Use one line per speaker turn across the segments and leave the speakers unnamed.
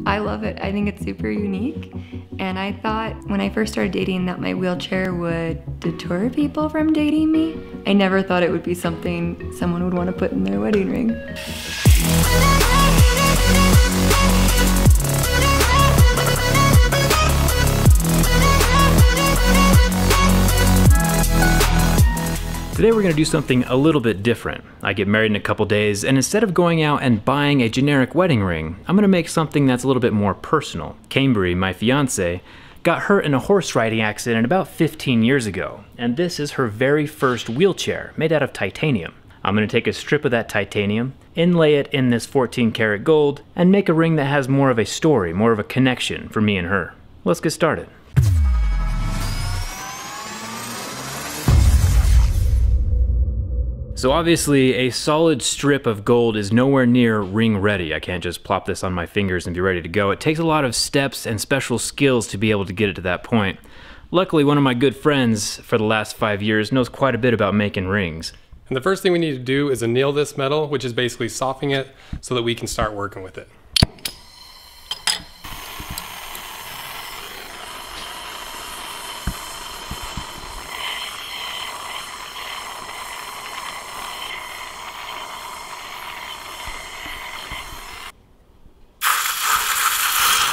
I love it. I think it's super unique. And I thought when I first started dating that my wheelchair would deter people from dating me. I never thought it would be something someone would want to put in their wedding ring.
Today we're going to do something a little bit different. I get married in a couple days, and instead of going out and buying a generic wedding ring, I'm going to make something that's a little bit more personal. Cambry, my fiance, got hurt in a horse riding accident about 15 years ago, and this is her very first wheelchair made out of titanium. I'm going to take a strip of that titanium, inlay it in this 14 karat gold, and make a ring that has more of a story, more of a connection for me and her. Let's get started. So obviously a solid strip of gold is nowhere near ring ready. I can't just plop this on my fingers and be ready to go. It takes a lot of steps and special skills to be able to get it to that point. Luckily, one of my good friends for the last 5 years knows quite a bit about making rings.
And the first thing we need to do is anneal this metal, which is basically softening it so that we can start working with it.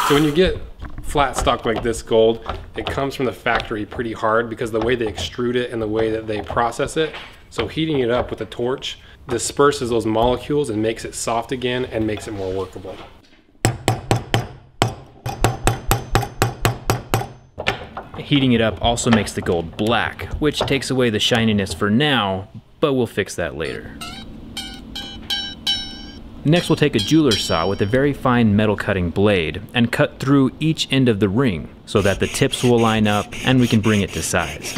So when you get flat stock like this gold, it comes from the factory pretty hard because the way they extrude it and the way that they process it. So heating it up with a torch disperses those molecules and makes it soft again and makes it more workable.
Heating it up also makes the gold black, which takes away the shininess for now, but we'll fix that later. Next we'll take a jeweler's saw with a very fine metal cutting blade and cut through each end of the ring so that the tips will line up and we can bring it to size.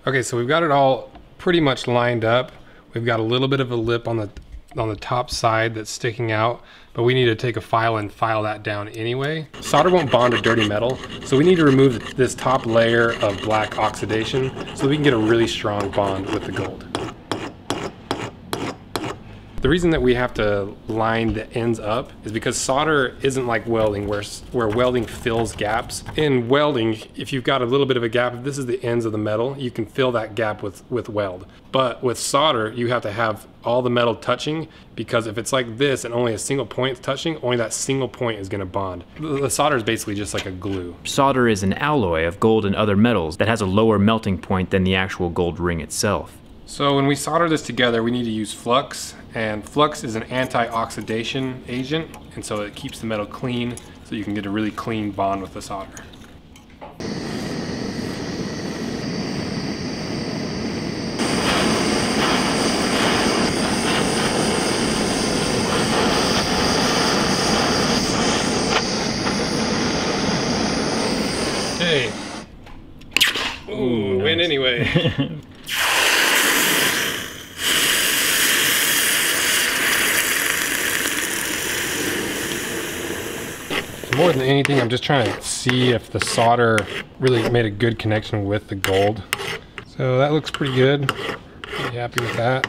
Okay, so we've got it all pretty much lined up. We've got a little bit of a lip on the top side that's sticking out, but we need to take a file and file that down anyway. Solder won't bond to dirty metal, so we need to remove this top layer of black oxidation so we can get a really strong bond with the gold. The reason that we have to line the ends up is because solder isn't like welding where welding fills gaps. In welding, if you've got a little bit of a gap, if this is the ends of the metal, you can fill that gap with weld. But with solder, you have to have all the metal touching, because if it's like this and only a single point is touching, only that single point is going to bond. The solder is basically just like a glue.
Solder is an alloy of gold and other metals that has a lower melting point than the actual gold ring itself.
So when we solder this together, we need to use flux, and flux is an anti-oxidation agent, and so it keeps the metal clean so you can get a really clean bond with the solder. Hey. Ooh, nice. Win anyway. More than anything, I'm just trying to see if the solder really made a good connection with the gold. So that looks pretty good. Pretty happy with that.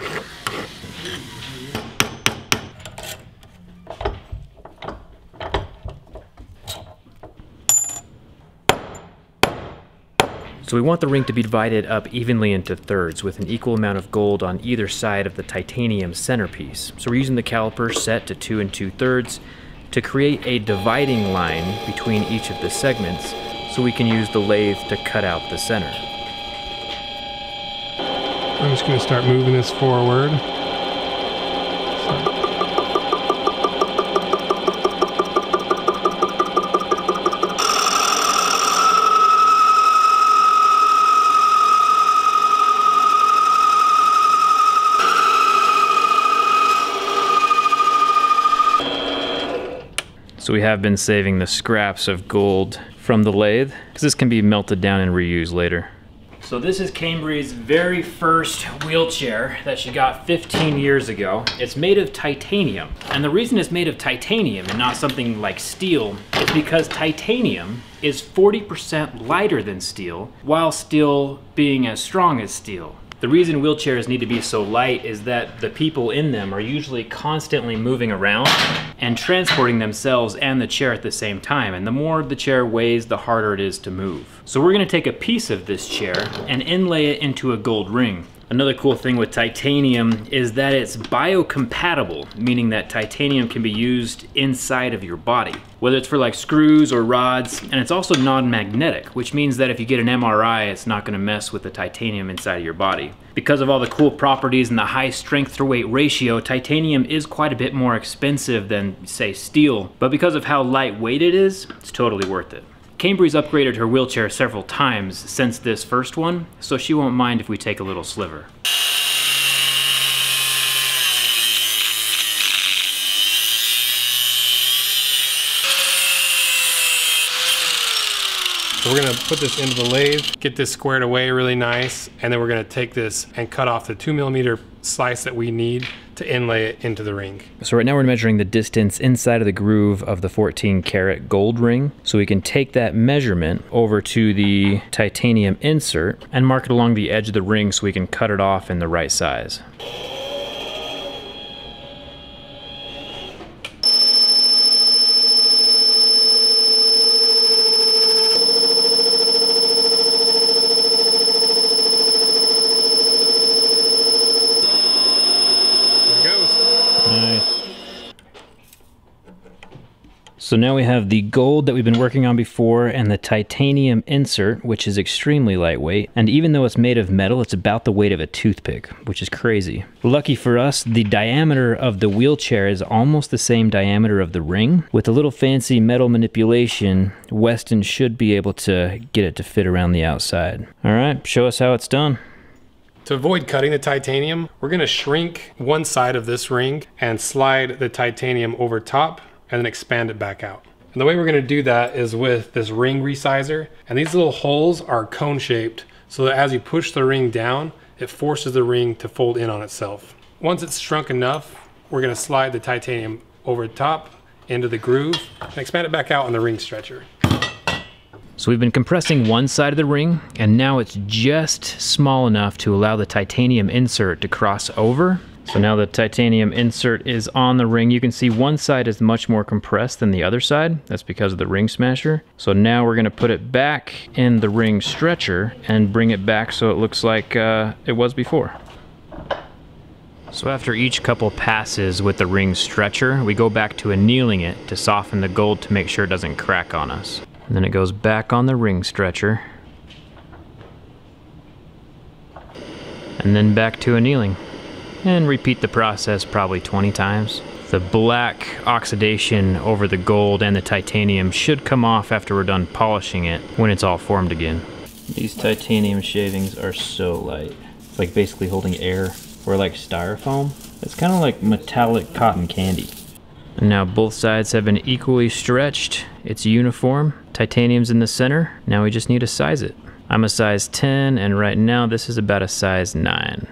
So we want the ring to be divided up evenly into thirds with an equal amount of gold on either side of the titanium centerpiece. So we're using the caliper set to 2 2/3 to create a dividing line between each of the segments so we can use the lathe to cut out the center.
I'm just going to start moving this forward.
So we have been saving the scraps of gold from the lathe because this can be melted down and reused later. So this is Cambry's very first wheelchair that she got 15 years ago. It's made of titanium. And the reason it's made of titanium and not something like steel is because titanium is 40% lighter than steel while still being as strong as steel. The reason wheelchairs need to be so light is that the people in them are usually constantly moving around and transporting themselves and the chair at the same time. And the more the chair weighs, the harder it is to move. So we're gonna take a piece of this chair and inlay it into a gold ring. Another cool thing with titanium is that it's biocompatible, meaning that titanium can be used inside of your body, whether it's for like screws or rods, and it's also non-magnetic, which means that if you get an MRI, it's not gonna mess with the titanium inside of your body. Because of all the cool properties and the high strength to weight ratio, titanium is quite a bit more expensive than, say, steel, but because of how lightweight it is, it's totally worth it. Cambry's upgraded her wheelchair several times since this first one, so she won't mind if we take a little sliver.
So we're gonna put this into the lathe, get this squared away really nice, and then we're gonna take this and cut off the 2mm slice that we need to inlay it into the ring.
So right now we're measuring the distance inside of the groove of the 14 karat gold ring, so we can take that measurement over to the titanium insert and mark it along the edge of the ring so we can cut it off in the right size.
Nice.
So now we have the gold that we've been working on before and the titanium insert, which is extremely lightweight. And even though it's made of metal, it's about the weight of a toothpick, which is crazy. Lucky for us, the diameter of the wheelchair is almost the same diameter of the ring. With a little fancy metal manipulation, Weston should be able to get it to fit around the outside. All right, show us how it's done.
To avoid cutting the titanium, we're gonna shrink one side of this ring and slide the titanium over top and then expand it back out. And the way we're gonna do that is with this ring resizer. And these little holes are cone shaped so that as you push the ring down, it forces the ring to fold in on itself. Once it's shrunk enough, we're gonna slide the titanium over the top into the groove and expand it back out on the ring stretcher.
So we've been compressing one side of the ring, and now it's just small enough to allow the titanium insert to cross over. So now the titanium insert is on the ring. You can see one side is much more compressed than the other side. That's because of the ring smasher. So now we're gonna put it back in the ring stretcher and bring it back so it looks like it was before. So after each couple passes with the ring stretcher, we go back to annealing it to soften the gold to make sure it doesn't crack on us. And then it goes back on the ring stretcher. And then back to annealing. And repeat the process probably 20 times. The black oxidation over the gold and the titanium should come off after we're done polishing it when it's all formed again. These titanium shavings are so light. It's like basically holding air or like styrofoam. It's kind of like metallic cotton candy. And now both sides have been equally stretched. It's uniform. Titanium's in the center. Now we just need to size it. I'm a size 10, and right now this is about a size 9.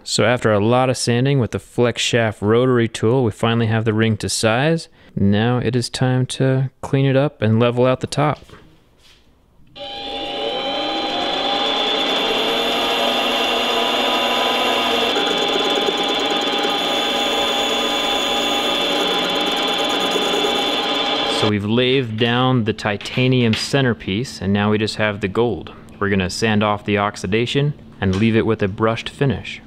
So after a lot of sanding with the flex shaft rotary tool, we finally have the ring to size. Now it is time to clean it up and level out the top. So we've lathed down the titanium centerpiece, and now we just have the gold. We're gonna sand off the oxidation and leave it with a brushed finish.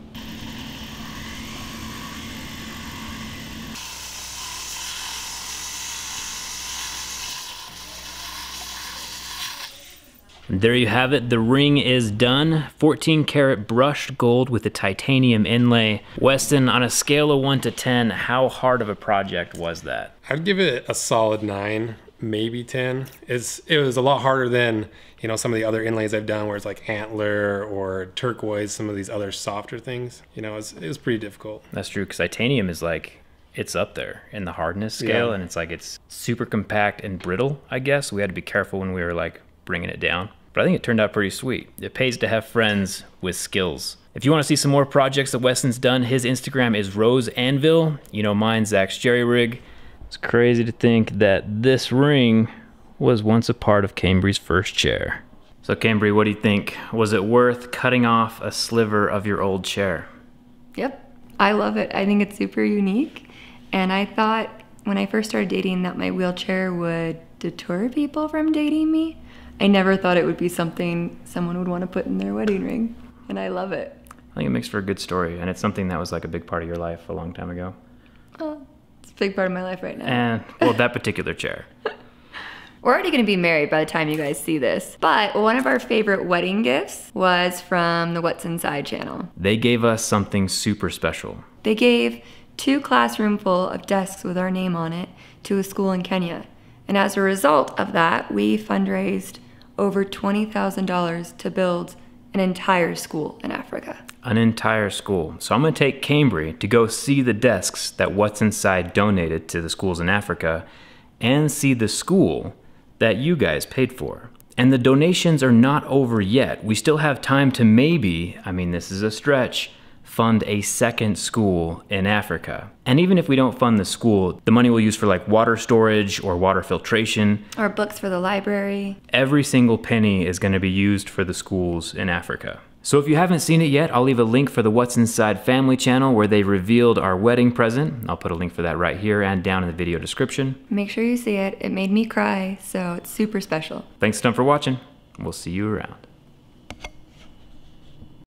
There you have it, the ring is done. 14 karat brushed gold with the titanium inlay. Weston, on a scale of 1 to 10, how hard of a project was that?
I'd give it a solid 9, maybe 10. It was a lot harder than, you know, some of the other inlays I've done where it's like antler or turquoise, some of these other softer things. You know, it was pretty difficult.
That's true, because titanium is like, it's up there in the hardness scale,
Yeah.
and it's like, it's super compact and brittle, I guess. We had to be careful when we were like bringing it down. But I think it turned out pretty sweet. It pays to have friends with skills. If you want to see some more projects that Weston's done, his Instagram is Rose Anvil. You know, mine's Zach's Jerry Rig. It's crazy to think that this ring was once a part of Cambry's first chair. So Cambry, what do you think? Was it worth cutting off a sliver of your old chair?
Yep, I love it. I think it's super unique. And I thought when I first started dating that my wheelchair would deter people from dating me. I never thought it would be something someone would want to put in their wedding ring. And I love it.
I think it makes for a good story, and it's something that was like a big part of your life a long time ago.
It's a big part of my life right now.
And, well, that particular chair.
We're already going to be married by the time you guys see this. But one of our favorite wedding gifts was from the What's Inside channel.
They gave us something super special.
They gave 2 classrooms full of desks with our name on it to a school in Kenya. And as a result of that, we fundraised over $20,000 to build an entire school in Africa.
An entire school. So I'm gonna take Cambry to go see the desks that What's Inside donated to the schools in Africa and see the school that you guys paid for. And the donations are not over yet. We still have time to maybe, I mean this is a stretch, fund a second school in Africa. And even if we don't fund the school, the money we'll use for like water storage or water filtration.
Or books for the library.
Every single penny is gonna be used for the schools in Africa. So if you haven't seen it yet, I'll leave a link for the What's Inside family channel where they revealed our wedding present. I'll put a link for that right here and down in the video description.
Make sure you see it. It made me cry, so it's super special.
Thanks a ton for watching. We'll see you around.